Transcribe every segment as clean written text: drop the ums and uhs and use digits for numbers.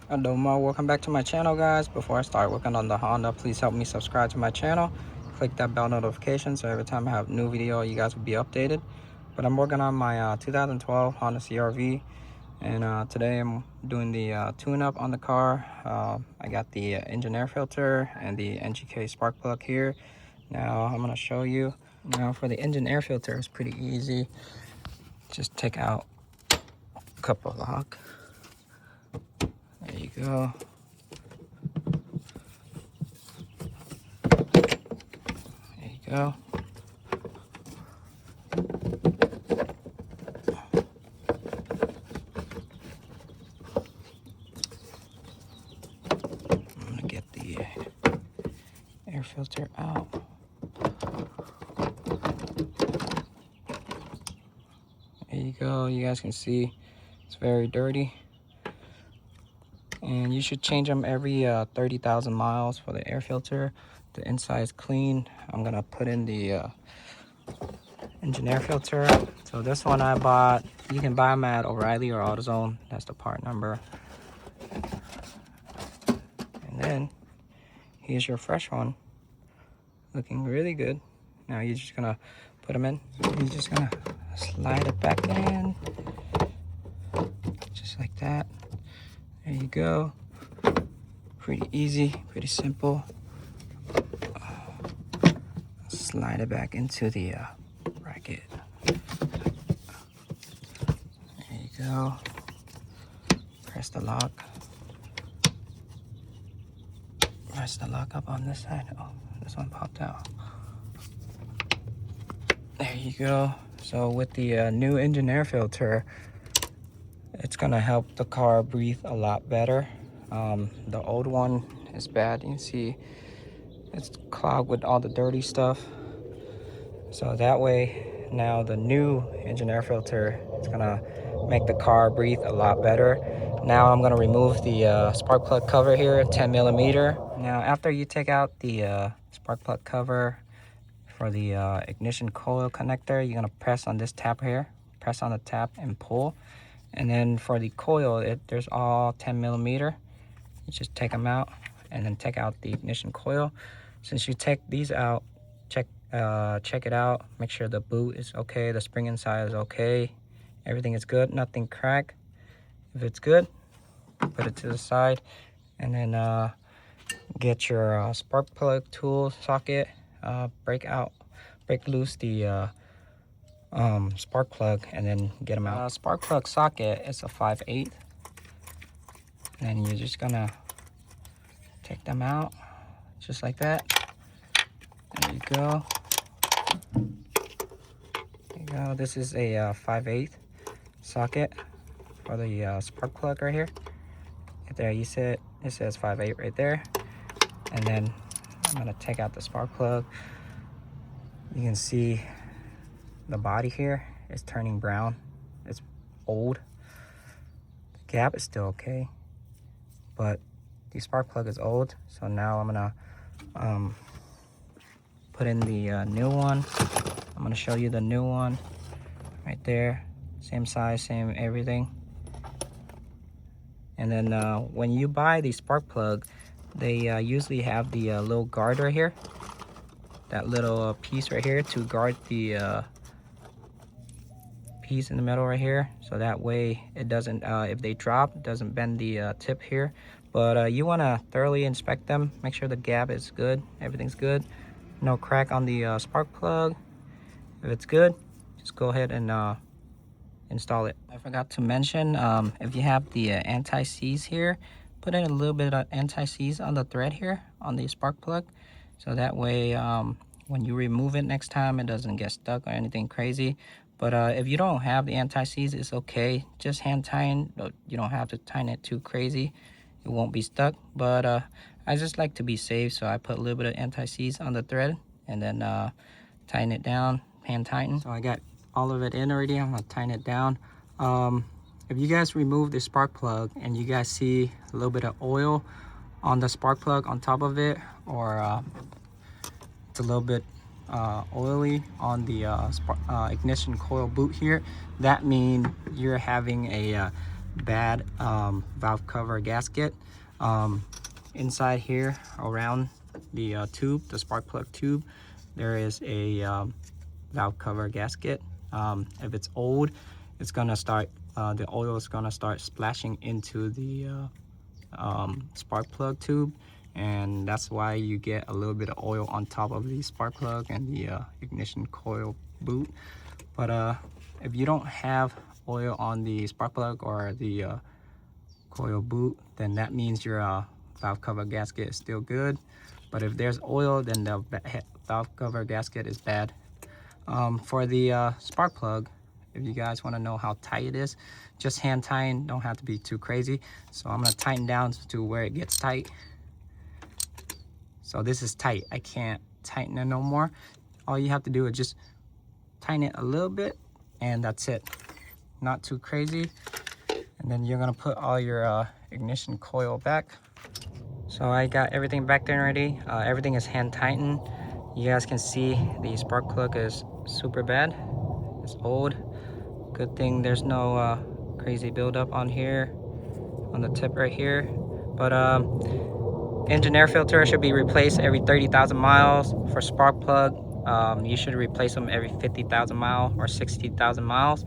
Adoma, welcome back to my channel, guys. Before I start working on the Honda, please help me subscribe to my channel. Click that bell notification so every time I have a new video, you guys will be updated. But I'm working on my 2012 Honda CRV, and today I'm doing the tune-up on the car. I got the engine air filter and the NGK spark plug here. Now I'm gonna show you. Now for the engine air filter, it's pretty easy. Just take out a couple lock. There you go. There you go. I'm gonna get the air filter out. There you go. You guys can see it's very dirty. And you should change them every 30,000 miles for the air filter. The inside is clean. I'm gonna put in the engine air filter. So this one I bought. You can buy them at O'Reilly or AutoZone. That's the part number. And then here's your fresh one, looking really good. Now you're just gonna put them in. You're just gonna slide it back in, just like that. There you go. Pretty easy, pretty simple. Slide it back into the bracket. There you go. Press the lock. Press the lock up on this side. Oh, this one popped out. There you go. So with the new engine air filter, it's gonna help the car breathe a lot better. The old one is bad. You can see it's clogged with all the dirty stuff. So that way, now the new engine air filter is gonna make the car breathe a lot better. Now I'm gonna remove the spark plug cover here, 10 millimeter. Now after you take out the spark plug cover for the ignition coil connector, you're gonna press on this tab here. Press on the tab and pull. And then for the coil, there's all 10 millimeter. You just take them out and then take out the ignition coil. Since you take these out, check it out. Make sure the boot is okay, the spring inside is okay, everything is good, nothing cracked. If it's good, put it to the side, and then get your spark plug tool socket, break loose the spark plug, and then get them out. Spark plug socket is a 5/8, and then you're just gonna take them out just like that. There you go. There you go. This is a 5/8 socket for the spark plug right here. Right there, you see it. It says 5/8 right there. And then I'm gonna take out the spark plug. You can see the body here is turning brown. It's old. The gap is still okay, but the spark plug is old. So now I'm gonna put in the new one. I'm gonna show you the new one right there. Same size, same everything. And then when you buy the spark plug, they usually have the little guard right here. That little piece right here to guard the piece in the middle right here. So that way it doesn't, if they drop, it doesn't bend the tip here. But you wanna thoroughly inspect them. Make sure the gap is good, everything's good. No crack on the spark plug. If it's good, just go ahead and install it. I forgot to mention, if you have the anti-seize here, put in a little bit of anti-seize on the thread here on the spark plug, so that way when you remove it next time, it doesn't get stuck or anything crazy. But if you don't have the anti-seize, it's okay. Just hand tying. You don't have to tighten it too crazy. It won't be stuck. But I just like to be safe, so I put a little bit of anti-seize on the thread and then tighten it down, hand tighten. So I got all of it in already. I'm gonna tighten it down. If you guys remove the spark plug and you guys see a little bit of oil on the spark plug on top of it, or it's a little bit oily on the ignition coil boot here, that means you're having a bad valve cover gasket. Inside here around the tube, the spark plug tube, there is a valve cover gasket. If it's old, it's gonna start the oil is gonna start splashing into the spark plug tube, and that's why you get a little bit of oil on top of the spark plug and the ignition coil boot. But if you don't have oil on the spark plug or the coil boot, then that means your valve cover gasket is still good. But if there's oil, then the valve cover gasket is bad. For the spark plug, if you guys want to know how tight it is, just hand tighten, don't have to be too crazy. So I'm going to tighten down to where it gets tight. So this is tight, I can't tighten it no more. All you have to do is just tighten it a little bit, and that's it. Not too crazy. And then you're going to put all your ignition coil back. So I got everything back there already. Everything is hand tightened. You guys can see the spark plug is super bad. It's old. Good thing there's no crazy buildup on here, on the tip right here. But engine air filter should be replaced every 30,000 miles. For spark plug, you should replace them every 50,000 miles or 60,000 miles.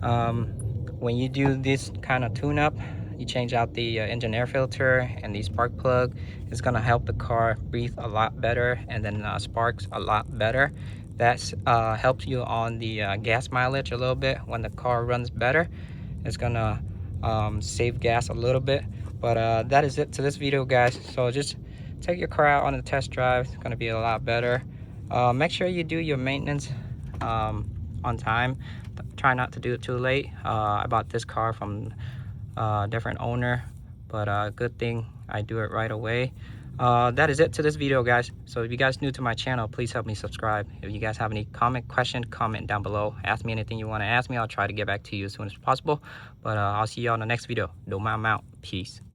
When you do this kind of tune-up, you change out the engine air filter and the spark plug. It's gonna help the car breathe a lot better, and then sparks a lot better. That helps you on the gas mileage a little bit. When the car runs better, it's gonna save gas a little bit. But that is it to this video, guys. So just take your car out on a test drive. It's gonna be a lot better. Make sure you do your maintenance on time. Try not to do it too late. I bought this car from a different owner, but good thing I do it right away. That is it to this video, guys. So if you guys new to my channel, please help me subscribe. If you guys have any question, comment down below. Ask me anything you want to ask me. I'll try to get back to you as soon as possible. But I'll see you all in the next video. Don't mind out. Peace.